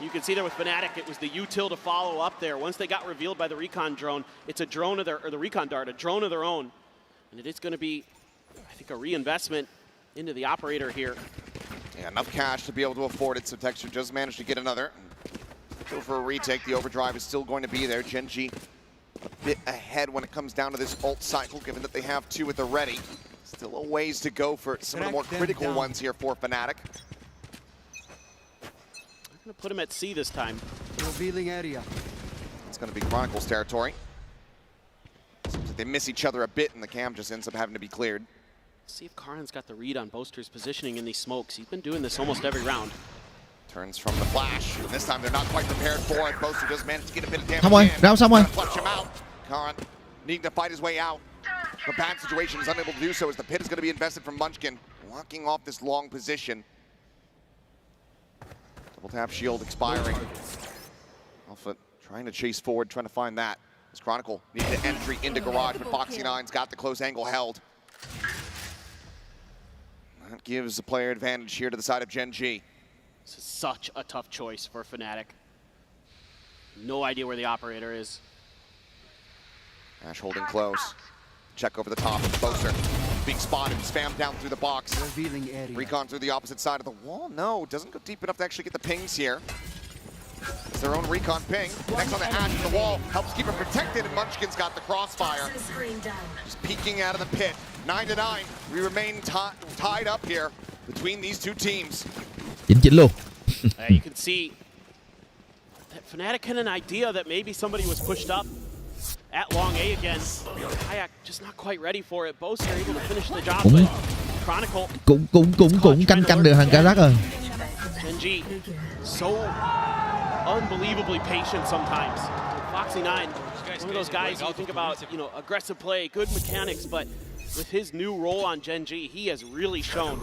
You can see there with Fnatic, it was the util to follow up there. Once they got revealed by the recon drone, it's a drone of their, or the recon dart, a drone of their own. And it is going to be, I think, a reinvestment into the operator here. Yeah, enough cash to be able to afford it, so Texture just managed to get another. Go for a retake, the overdrive is still going to be there. Gen.G a bit ahead when it comes down to this ult cycle, given that they have 2 at the ready. Still a ways to go for some of the more critical ones here for Fnatic. I'm going to put him at C this time. Revealing area. It's going to be Chronicles territory. Seems like they miss each other a bit, and the cam just ends up having to be cleared. Let's see if Karan's got the read on Boaster's positioning in these smokes. He's been doing this almost every round. Turns from the flash, and this time they're not quite prepared for it. Boaster does manage to get a bit of damage. Xong rồi, round xong rồi. Flush him out. Karan needing to fight his way out. But bad situation is unable to do so as the pit is going to be invested from Munchkin, blocking off this long position. Double tap shield expiring. Alpha trying to chase forward, trying to find that. As Chronicle needs the entry into Garage, but Foxy9's got the close angle held. That gives the player advantage here to the side of Gen.G. This is such a tough choice for Fnatic. No idea where the operator is. Ash holding close. Check over the top of Boaster. Being spotted, spammed down through the box. Revealing area. Recon through the opposite side of the wall. No, doesn't go deep enough to actually get the pings here. It's their own recon ping. Next on the Ash in the wall. Helps keep it protected, and Munchkin's got the crossfire. Just peeking out of the pit. 9-9. We remain tied up here between these two teams. 9-9 luôn. You can see that Fnatic had an idea that maybe somebody was pushed up at long A again. Kayak just not quite ready for it. Boaster able to finish the job, but Chronicle cũng canh được thằng Kazakh rồi. Gen.G so unbelievably patient sometimes. Foxy9, one of those guys you think about, you know, aggressive play, good mechanics, but with his new role on Gen.G, he has really shown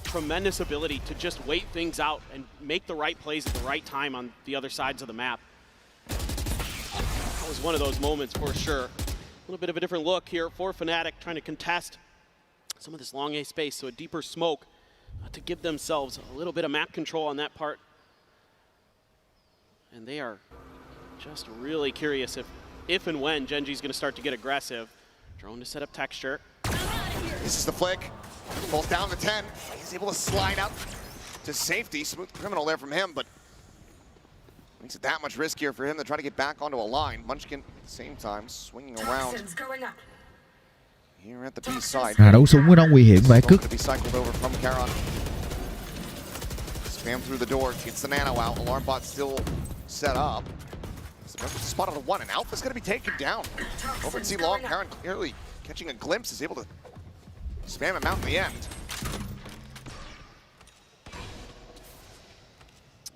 tremendous ability to just wait things out and make the right plays at the right time on the other sides of the map. That was one of those moments for sure. A little bit of a different look here for Fnatic, trying to contest some of this long A space, so a deeper smoke to give themselves a little bit of map control on that part. And they are just really curious if and when Gen.G is going to start to get aggressive. Drone to set up Texture. This is the flick. Falls down to 10. He's able to slide out to safety. Smooth criminal there from him, but makes it that much riskier for him to try to get back onto a line. Munchkin at the same time swinging around here at the B side. Đấu súng với nó nguy hiểm vậy cứt. Spam through the door, gets the nano out. Alarm bot still set up. Spotted a one, and Alpha's going to be taken down. Over at C long, Karan clearly catching a glimpse, is able to spam him out in the end.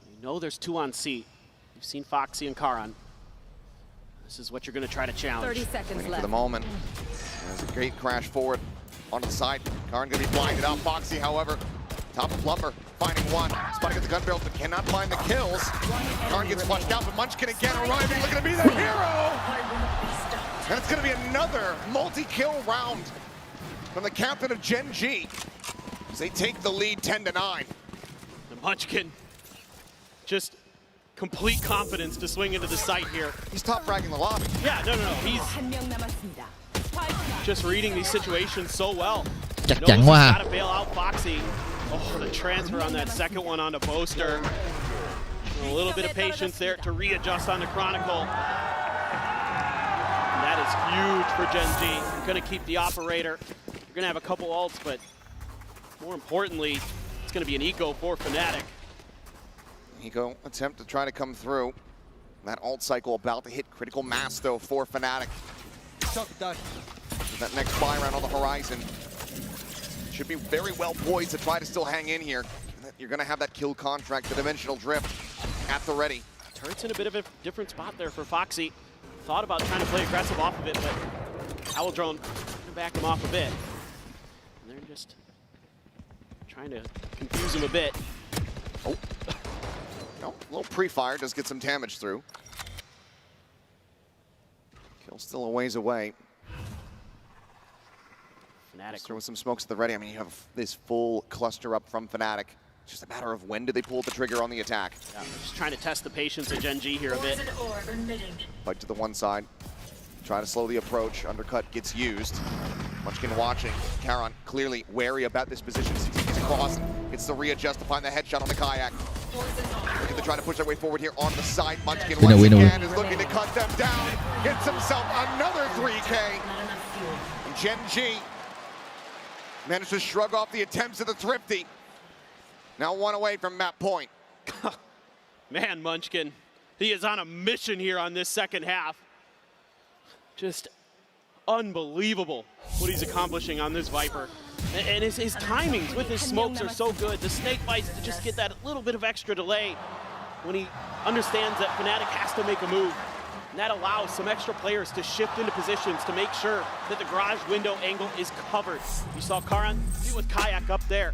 You know there's two on C. You've seen Foxy and Karan. This is what you're going to try to challenge. 30 seconds Waiting left. for the moment. There's a great crash forward onto the side. Karan going to be blinded out. Foxy, however, top of Lumber, finding one. Spotting at the gun barrels, but cannot find the kills. Karan gets flushed out, but Munchkin again arriving, looking to be the hero! And it's going to be another multi-kill round from the captain of Gen.G as they take the lead 10-9. And Munchkin, just complete confidence to swing into the site here. He's top fragging the lobby. Yeah, no. He's just reading these situations so well. Chắc chắn quá ha. Got to bail out Foxy. Oh, the transfer on that second one onto Boaster. A little bit of patience there to readjust on the Chronicle. And that is huge for Gen.G. You're going to keep the operator. You're going to have a couple ults, but more importantly, it's going to be an eco for Fnatic. Eco attempt to try to come through. That ult cycle about to hit critical mass, though, for Fnatic. With that next buy round on the horizon. Should be very well poised to try to still hang in here. You're going to have that kill contract, the dimensional drift, at the ready. Turret's in a bit of a different spot there for Foxy. Thought about trying to play aggressive off of it, but Owl Drone back him off a bit. And they're just trying to confuse him a bit. Oh. No, a little pre-fire does get some damage through. Kill still a ways away. Fnatic throwing some smokes at the ready. I mean, you have this full cluster up from Fnatic. It's just a matter of when do they pull the trigger on the attack. Yeah, just trying to test the patience of Gen.G here a bit. Fight to the one side. Try to slow the approach. Undercut gets used. Munchkin watching. Karan clearly wary about this position. CT gets across. Gets the readjust to find the headshot on the kayak. Looking to try to push their way forward here on the side. Munchkin once again is looking to cut them down. Gets himself another 3K. And Gen.G managed to shrug off the attempts of the Thrifty. Now one away from map point. Man, Munchkin, he is on a mission here on this second half. Just unbelievable what he's accomplishing on this Viper. And his timings with his smokes are so good. The snake bites to just get that little bit of extra delay when he understands that Fnatic has to make a move. And that allows some extra players to shift into positions to make sure that the garage window angle is covered. You saw Karan with Kayak up there.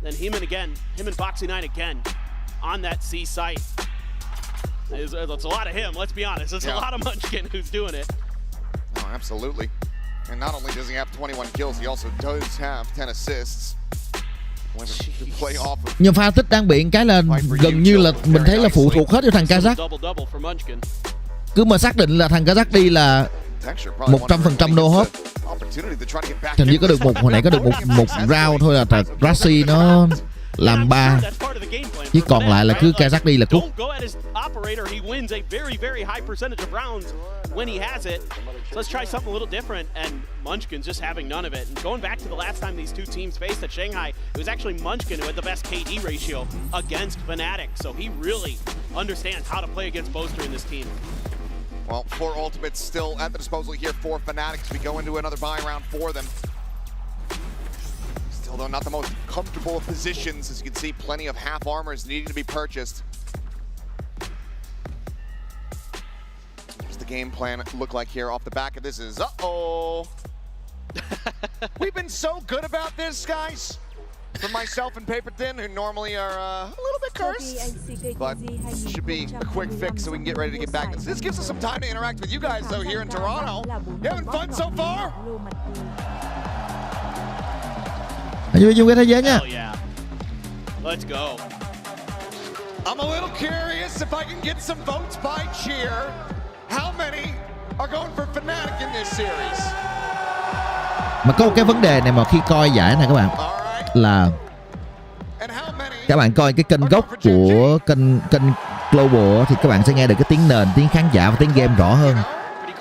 Then him and Foxy 9 again on that C site. It's a lot of him, let's be honest. It's a lot of Munchkin who's doing it. Oh, absolutely. And not only does he have 21 kills, he also does have 10 assists. Nhưng pha tích đang bị cái là gần như là mình thấy là phụ thuộc hết cho thằng Kazakh. Cứ mà xác định là thằng Kazakh đi là 100% no hope. Hình như có được hồi nãy có được một round thôi là Rassi nó làm 3, chứ còn lại là cứ Kazakh đi là cút. So let's try something a little different, and Munchkin's just having none of it. And going back to the last time these two teams faced at Shanghai, it was actually Munchkin who had the best KD ratio against Fnatic. So he really understands how to play against Boaster in this team. Well, 4 ultimates still at the disposal here for Fnatic as we go into another buy round for them. Still, though, not the most comfortable of positions. As you can see, plenty of half armors needing to be purchased. The game plan look like here off the back of this is we've been so good about this, guys. For myself and Paper Thin, who normally are a little bit cursed, but should be a quick fix so we can get ready to get back. This gives us some time to interact with you guys though here in Toronto. You having fun so far? Vui thế giới nha. Yeah. Let's go. I'm a little curious if I can get some votes by cheer. How many are going for Fnatic in this series? Mà có một cái vấn đề này mà khi coi giải này các bạn là And how many Các bạn coi cái kênh gốc của kênh Global thì các bạn sẽ nghe được cái tiếng nền, tiếng khán giả và tiếng game rõ hơn.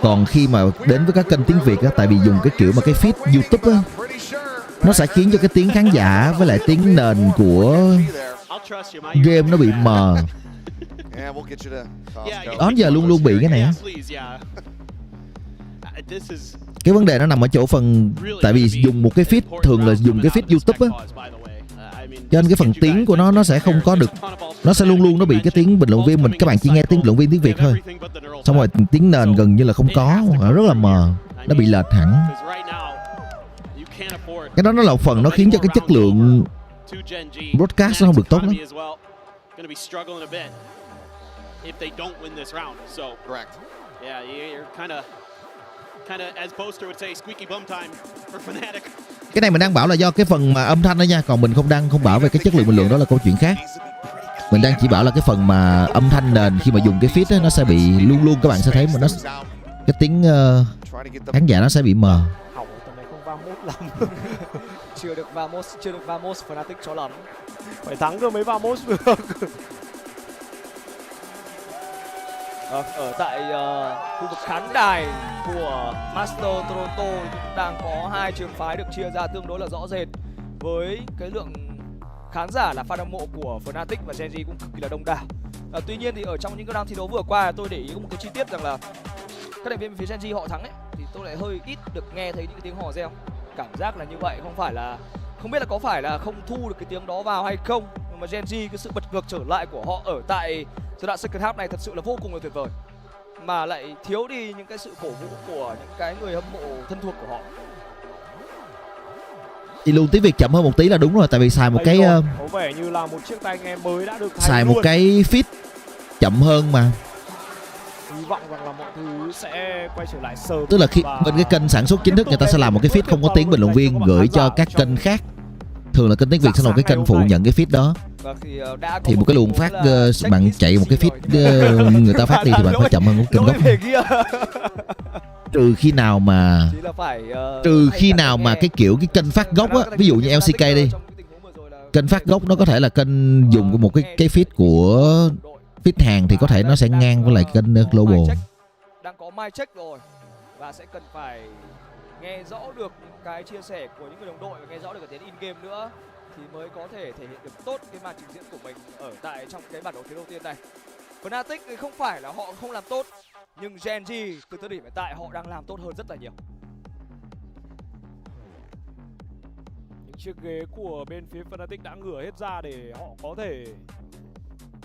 Còn khi mà đến với các kênh tiếng Việt á, tại vì dùng cái kiểu mà cái feed YouTube á, nó sẽ khiến cho cái tiếng khán giả với lại tiếng nền của game nó bị mờ. Đó giờ luôn luôn bị cái này á. Cái vấn đề nó nằm ở chỗ phần, tại vì dùng một cái feed, thường là dùng cái feed YouTube á, cho nên cái phần tiếng của nó sẽ không có được, nó sẽ luôn luôn nó bị cái tiếng bình luận viên mình, các bạn chỉ nghe tiếng bình luận viên tiếng Việt thôi, xong rồi tiếng nền gần như là không có, rất là mờ, nó bị lệch hẳn. Cái đó nó là một phần nó khiến cho cái chất lượng broadcast nó không được tốt lắm. Cái này mình đang bảo là do cái phần mà âm thanh đó nha, còn mình không bảo về cái chất lượng bình luận, đó là câu chuyện khác. Mình đang chỉ bảo là cái phần mà âm thanh nền khi mà dùng cái feed đó, nó sẽ bị luôn luôn các bạn sẽ thấy mà nó cái tiếng khán giả nó sẽ bị mờ. Hỏng tầm này không vamos lắm. chưa được vamos Fnatic cho lắm. Phải thắng cơ mới vamos được. Ở tại khu vực khán đài của Master Toronto cũng đang có hai trường phái được chia ra tương đối là rõ rệt, với cái lượng khán giả là fan hâm mộ của Fnatic và Gen.G cũng cực kỳ là đông đảo. Tuy nhiên thì ở trong những cái round thi đấu vừa qua, tôi để ý có một cái chi tiết rằng là các thành viên phía Gen.G họ thắng ấy, thì tôi lại hơi ít được nghe thấy những cái tiếng hò reo. Cảm giác là như vậy, không biết là có phải là không thu được cái tiếng đó vào hay không, nhưng mà Gen.G cái sự bật ngược trở lại của họ ở tại giai đoạn second half này thật sự là vô cùng là tuyệt vời, mà lại thiếu đi những cái sự cổ vũ của những cái người hâm mộ thân thuộc của họ. Thì luôn tiếng Việt chậm hơn một tí là đúng rồi, tại vì xài một cái có vẻ như là một chiếc tai nghe mới đã được xài một cái feed chậm hơn mà. Hy vọng rằng là mọi thứ sẽ quay trở lại sớm. Tức là khi bên cái kênh sản xuất chính thức người ta sẽ làm một cái feed không có tiếng bình luận viên gửi cho các kênh khác. Thường là kênh tiếng Việt sẽ là một cái kênh phụ nhận cái feed đó. Thì một cái luồng phát bạn chạy một cái feed người ta phát đi thì bạn phải chậm hơn cái kênh gốc. Trừ khi nào mà cái kiểu cái kênh phát gốc á, ví dụ như LCK đi, kênh phát gốc nó có thể là kênh dùng một cái feed của feed hàng thì có thể nó sẽ ngang với lại kênh global. Đang có mic check rồi và sẽ cần phải nghe rõ được những cái chia sẻ của những người đồng đội và nghe rõ được cái tiếng in game nữa thì mới có thể thể hiện được tốt cái màn trình diễn của mình ở tại trong cái bản đấu thứ đầu tiên này. Fnatic thì không phải là họ không làm tốt, nhưng Gen.G từ thời điểm hiện tại họ đang làm tốt hơn rất là nhiều. Những chiếc ghế của bên phía Fnatic đã ngửa hết ra để họ có thể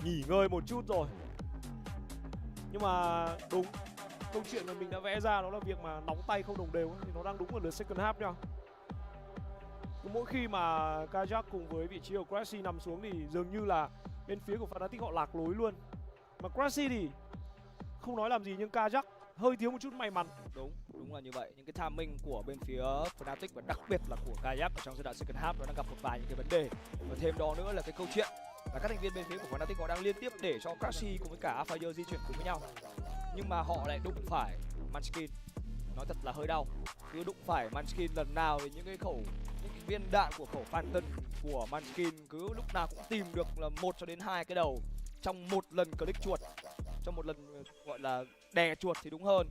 nghỉ ngơi một chút rồi. Nhưng mà đúng, câu chuyện mà mình đã vẽ ra đó là việc mà nóng tay không đồng đều ấy, thì nó đang đúng ở lượt second half nha. Mỗi khi mà Kajak cùng với vị trí của Crashy nằm xuống thì dường như là bên phía của Fnatic họ lạc lối luôn. Mà Crashy thì không nói làm gì, nhưng Kajak hơi thiếu một chút may mắn. Đúng là như vậy. Những cái timing của bên phía Fnatic và đặc biệt là của Kajak ở trong giai đoạn second half nó đang gặp một vài những cái vấn đề. Và thêm đó nữa là cái câu chuyện là các thành viên bên phía của Fnatic họ đang liên tiếp để cho Crashy cùng với cả Fire di chuyển cùng với nhau. Nhưng mà họ lại đụng phải Munchkin. Nói thật là hơi đau. Cứ đụng phải Munchkin lần nào thì những cái viên đạn của khẩu Phantom của Munchkin cứ lúc nào cũng tìm được là 1 cho đến 2 cái đầu trong một lần click chuột, trong một lần gọi là đè chuột thì đúng hơn,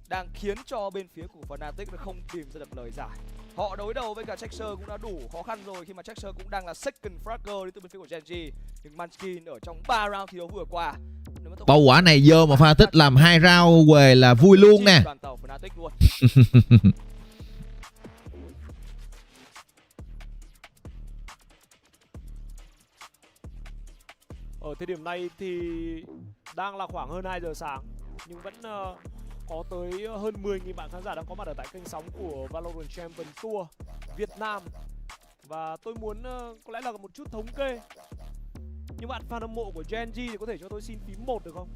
đang khiến cho bên phía của Fnatic nó không tìm ra được lời giải. Họ đối đầu với cả Checker cũng đã đủ khó khăn rồi khi mà Checker cũng đang là second fragger đi từ bên phía của Gen.G, nhưng Munchkin ở trong 3 round thi đấu vừa qua, bao quả này vô mà Fnatic làm 2 round về là vui luôn nè. Ở thời điểm này thì đang là khoảng hơn 2 giờ sáng, nhưng vẫn có tới hơn 10.000 bạn khán giả đang có mặt ở tại kênh sóng của Valorant Champion Tour Việt Nam. Và tôi muốn có lẽ là một chút thống kê. Những bạn fan hâm mộ của Gen.G thì có thể cho tôi xin phím 1 được không?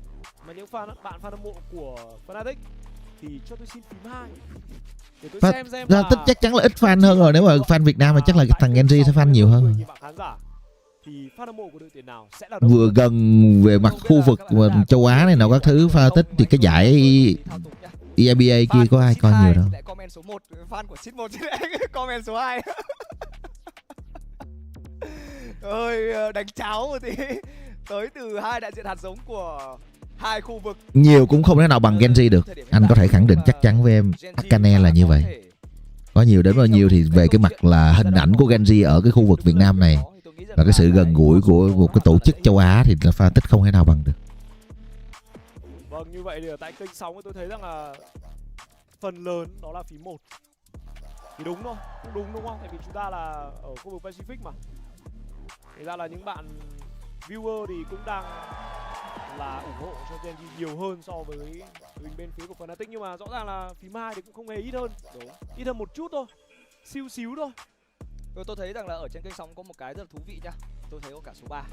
Mà những bạn fan hâm mộ của Fnatic thì cho tôi xin phím 2. Để tôi xem là... chắc chắn là ít fan hơn rồi, nếu mà fan Việt Nam thì chắc là thằng Gen.G sẽ fan nhiều hơn. Thì fan hâm mộ của đội tuyển nào sẽ là vừa gần về mặt khu vực châu Á này nào các thứ Fnatic thì cái giải EMEA kia có ai coi nhiều đâu. Comment số 1, fan của Seed 1 comment số 2. hơi đánh cháo một tí. Tới từ hai đại diện hạt giống của hai khu vực. Nhiều cũng không thể nào bằng Gen.G được. Anh có thể khẳng định chắc chắn với em, Akane là như vậy. Có nhiều đến bao nhiêu thì về cái mặt là hình ảnh của Gen.G ở cái khu vực Việt Nam này và cái sự gần gũi của một cái tổ chức châu Á thì là Fnatic không thể nào bằng được. Vâng, như vậy thì ở tại kênh sóng tôi thấy rằng là phần lớn đó là phím 1. Thì đúng thôi, cũng đúng không? Tại vì chúng ta là ở khu vực Pacific mà. Thực ra là những bạn viewer thì cũng đang là ủng hộ cho Gen.G nhiều hơn so với bên phía của Fnatic, nhưng mà rõ ràng là phím 2 thì cũng không hề ít hơn. Đúng. Ít hơn một chút thôi. Siêu xíu thôi. Tôi thấy rằng là ở trên kênh sóng có một cái rất là thú vị nhá. Tôi thấy có cả số 3.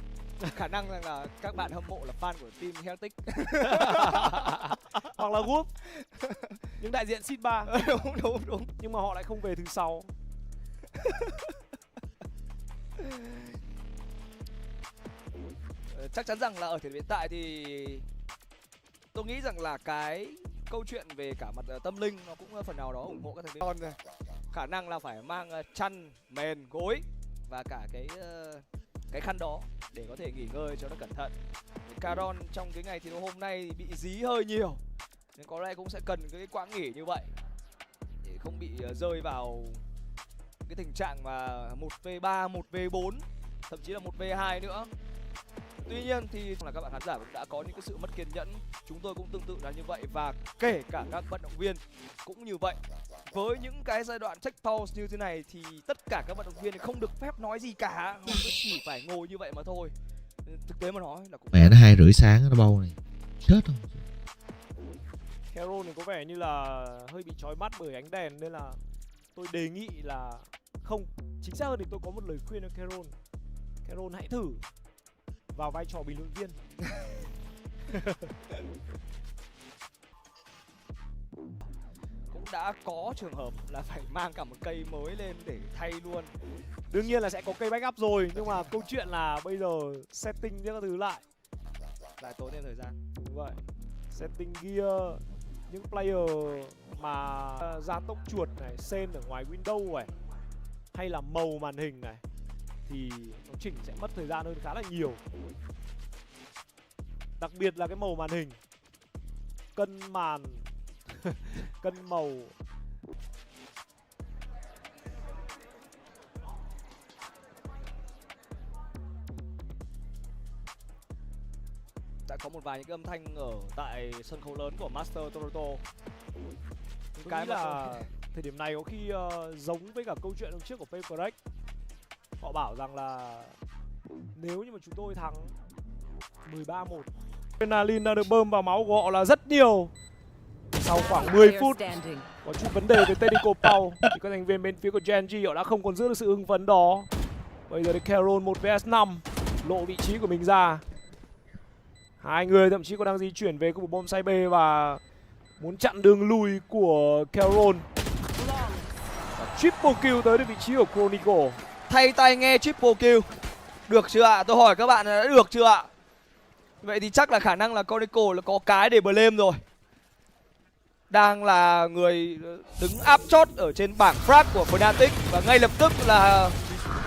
Khả năng rằng là các bạn hâm mộ là fan của team Fnatic. Hoặc là Whoop. Những đại diện seed 3. Đúng. Nhưng mà họ lại không về thứ 6. Chắc chắn rằng là ở thời điểm hiện tại thì tôi nghĩ rằng là cái câu chuyện về cả mặt tâm linh nó cũng phần nào đó ủng hộ các thành viên. Khả năng là phải mang chăn, mền, gối và cả cái khăn đó để có thể nghỉ ngơi cho nó cẩn thận. Caron trong cái ngày thi đấu hôm nay thì bị dí hơi nhiều nên có lẽ cũng sẽ cần cái quãng nghỉ như vậy để không bị rơi vào cái tình trạng mà 1v3, 1v4, thậm chí là 1v2 nữa. Tuy nhiên thì là các bạn khán giả cũng đã có những cái sự mất kiên nhẫn. Chúng tôi cũng tương tự là như vậy và kể cả các vận động viên cũng như vậy. Với những cái giai đoạn check pause như thế này thì tất cả các vận động viên không được phép nói gì cả, họ chỉ phải ngồi như vậy mà thôi. Thực tế mà nói là cũng mẹ nó 2:30 sáng nó bâu này chết không. Carol này có vẻ như là hơi bị chói mắt bởi ánh đèn nên là tôi đề nghị là không, chính xác hơn thì tôi có một lời khuyên cho Carol. Carol hãy thử vào vai trò bình luận viên. cũng đã có trường hợp là phải mang cả một cây mới lên để thay luôn. Đương nhiên là sẽ có cây backup rồi, nhưng mà câu chuyện là bây giờ setting những thứ lại tốn thêm thời gian. Đúng vậy. Setting gear, những player mà gia tốc chuột này, sen ở ngoài window này, hay là màu màn hình này thì nó chỉnh sẽ mất thời gian hơn khá là nhiều. Đặc biệt là cái màu màn hình, cân màn, cân màu. Đã có một vài những âm thanh ở tại sân khấu lớn của Master Toronto. Cái là thời điểm này có khi giống với cả câu chuyện hôm trước của Paper. Họ bảo rằng là nếu như mà chúng tôi thắng 13-1, adrenaline đang được bơm vào máu của họ là rất nhiều. Sau khoảng 10 phút có chút vấn đề về technical pause thì các thành viên bên phía của Gen.G họ đã không còn giữ được sự hưng phấn đó. Bây giờ thì Carol 1vs5 lộ vị trí của mình ra. Hai người thậm chí còn đang di chuyển về khu vực bom side B và muốn chặn đường lùi của Carol. Triple kill tới được vị trí của Chronicle. Thay tay nghe triple kill. Được chưa ạ? Tôi hỏi các bạn là đã được chưa ạ? Vậy thì chắc là khả năng là Chronicle là có cái để blame rồi. Đang là người đứng áp chót ở trên bảng frag của Fnatic và ngay lập tức là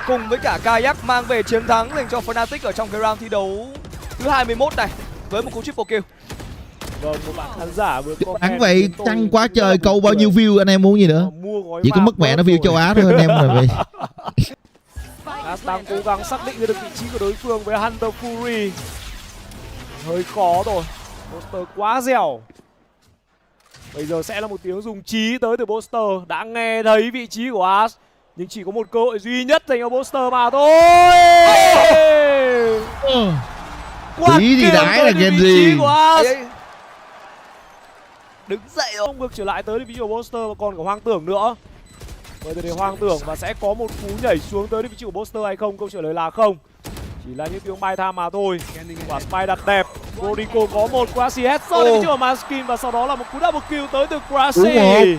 cùng với cả Kayak mang về chiến thắng dành cho Fnatic ở trong cái round thi đấu thứ 21 này với một cú triple kill. Vâng, một bạn khán giả vừa comment vậy chăng quá trời, câu bao nhiêu view anh em muốn gì nữa. Chỉ có mất mẹ nó view châu Á thôi anh em rồi vậy. Đang cố gắng xác định được vị trí của đối phương với Hunter Fury. Hơi khó rồi. Poster quá dẻo. Bây giờ sẽ là một tiếng dùng trí tới từ Poster. Đã nghe thấy vị trí của As, nhưng chỉ có một cơ hội duy nhất dành cho Poster mà thôi. Tí thì đái là Gen.G. Đứng dậy rồi. Không ngược trở lại tới vị trí của Poster và còn cả Hoang tưởng nữa. Bây giờ thì Hoang tưởng và sẽ có một cú nhảy xuống tới vị trí của Poster hay không? Câu trả lời là không. Chỉ là những tiếng bay tham mà thôi. Quả spy đặt đẹp. Chronicle có một Crashy headshot đến vị trí của Manskin và sau đó là một cú double kill tới từ Crashy.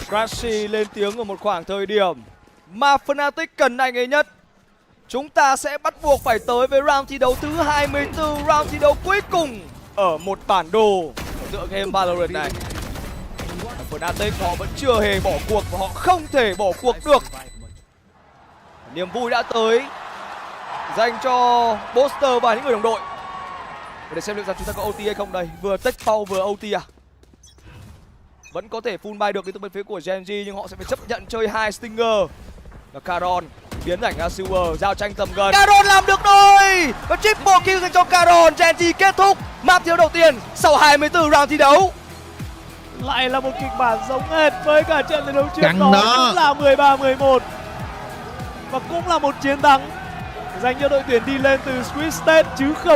Crashy lên tiếng ở một khoảng thời điểm mà Fnatic cần anh ấy nhất. Chúng ta sẽ bắt buộc phải tới với round thi đấu thứ 24, round thi đấu cuối cùng ở một bản đồ tựa game Valorant này. Fnatic họ vẫn chưa hề bỏ cuộc và họ không thể bỏ cuộc được. Niềm vui đã tới dành cho Boster và những người đồng đội. Để xem liệu rằng chúng ta có OT hay không đây. Vừa tech power vừa OT à? Vẫn có thể full buy được đến từ bên phía của Gen.G, nhưng họ sẽ phải chấp nhận chơi 2 Stinger. Và Caron biến ảnh ra Silver, giao tranh tầm gần. Caron làm được đôi và triple kill dành cho Caron. Gen.G kết thúc map thiếu đầu tiên sau 24 round thi đấu. Lại là một kịch bản giống hệt với cả trận đấu trước Căng đó, đó. cũng là 13-11 và cũng là một chiến thắng dành cho đội tuyển đi lên từ Squid State chứ không